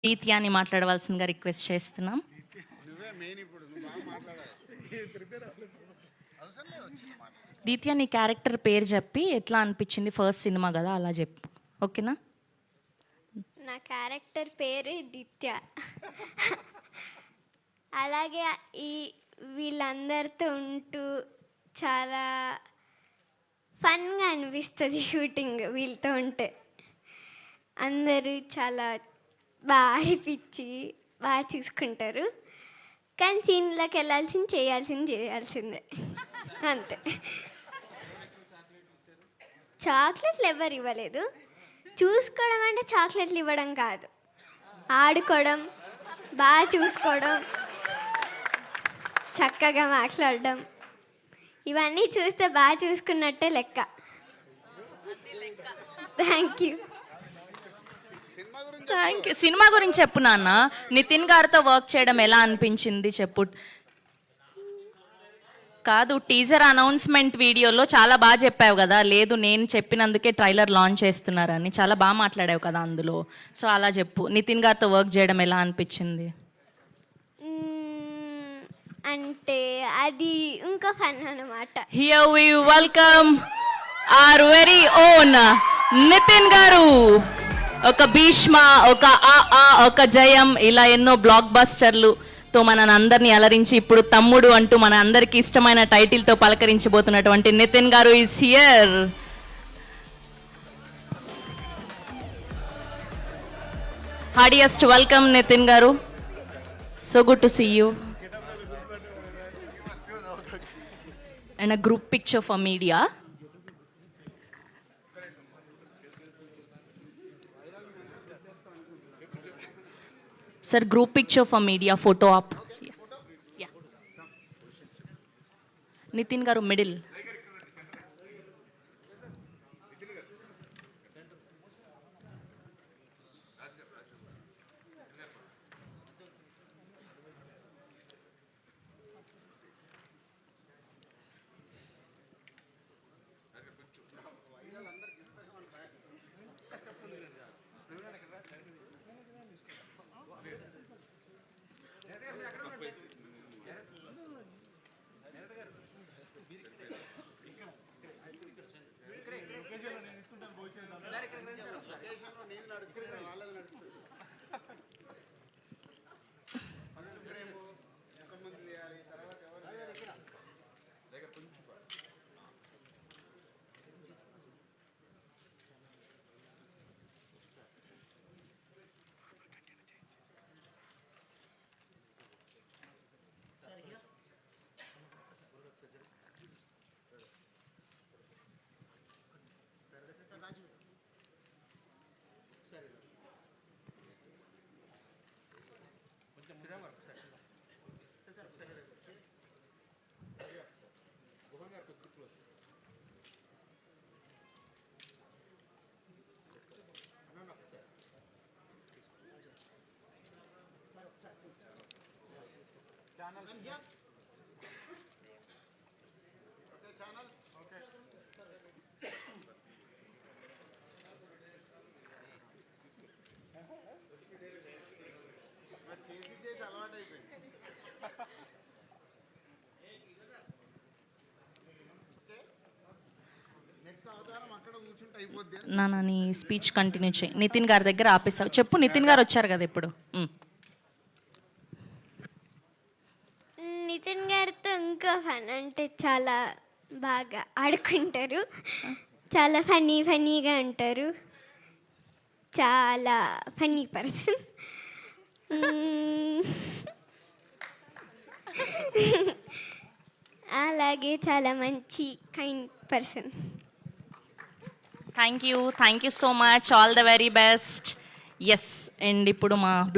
దీత్యాని మాట్లాడవలసిందిగా రిక్వెస్ట్ చేస్తున్నాం. దీత్య, నీ క్యారెక్టర్ పేరు చెప్పి ఎట్లా అనిపించింది, ఫస్ట్ సినిమా కదా, అలా చెప్పు, ఓకేనా? నా క్యారెక్టర్ పేరు దీత్య. అలాగే వీళ్ళందరితో ఉంటూ చాలా ఫన్గా అనిపిస్తుంది షూటింగ్. వీళ్ళతో ఉంటే అందరూ చాలా బాగా ఆడిపించి బాగా చూసుకుంటారు. కానీ సీన్లోకి చేయాల్సిందే అంతే. చాక్లెట్లు ఎవరు ఇవ్వలేదు. చూసుకోవడం అంటే చాక్లెట్లు ఇవ్వడం కాదు, ఆడుకోవడం, బాగా చూసుకోవడం, చక్కగా మాట్లాడడం, ఇవన్నీ చూస్తే బాగా చూసుకున్నట్టే లెక్క. Thank you. సినిమా గురించి చెప్పు నాన్న. నితిన్ గారితో వర్క్ చేయడం ఎలా అనిపించింది చెప్పు. కాదు, టీజర్ అనౌన్స్మెంట్ వీడియోలో చాలా బాగా చెప్పావు కదా, లేదు నేను చెప్పినందుకే ట్రైలర్ లాంచ్ చేస్తున్నారని చాలా బాగా మాట్లాడావు కదా అందులో. సో అలా చెప్పు, నితిన్ గారితో వర్క్ చేయడం ఎలా అనిపించింది? అంటే అది ఇంకా ఫన్ అన్నమాట. Here we welcome our very own Nithin garu. ఒక భీష్మ, ఒక జయం, ఇలా ఎన్నో బ్లాక్ బస్టర్లు తో మన అందరినీ అలరించి ఇప్పుడు తమ్ముడు అంటూ మన అందరికి ఇష్టమైన టైటిల్ తో పలకరించబోతున్నటువంటి Nitin garu is here. Heartiest welcome Nitin garu. So good to see you. And a group picture for media. Sir, group picture for media, photo up. Yeah. Nitin garu middle. నాన్న నీ స్పీచ్ కంటిన్యూ చేయి. నితిన్ గారి దగ్గర ఆపేసావు, చెప్పు. నితిన్ గారు వచ్చారు కదా ఇప్పుడు. నితిన్ గారితో ఇంకా ఫన్ అంటే చాలా బాగా ఆడుకుంటారు, చాలా ఫన్నీగా ఉంటారు, చాలా ఫన్నీ పర్సన్. అలాగే చాలా మంచి kind person. Thank you so much, all the very best. Yes, and ఇప్పుడు మా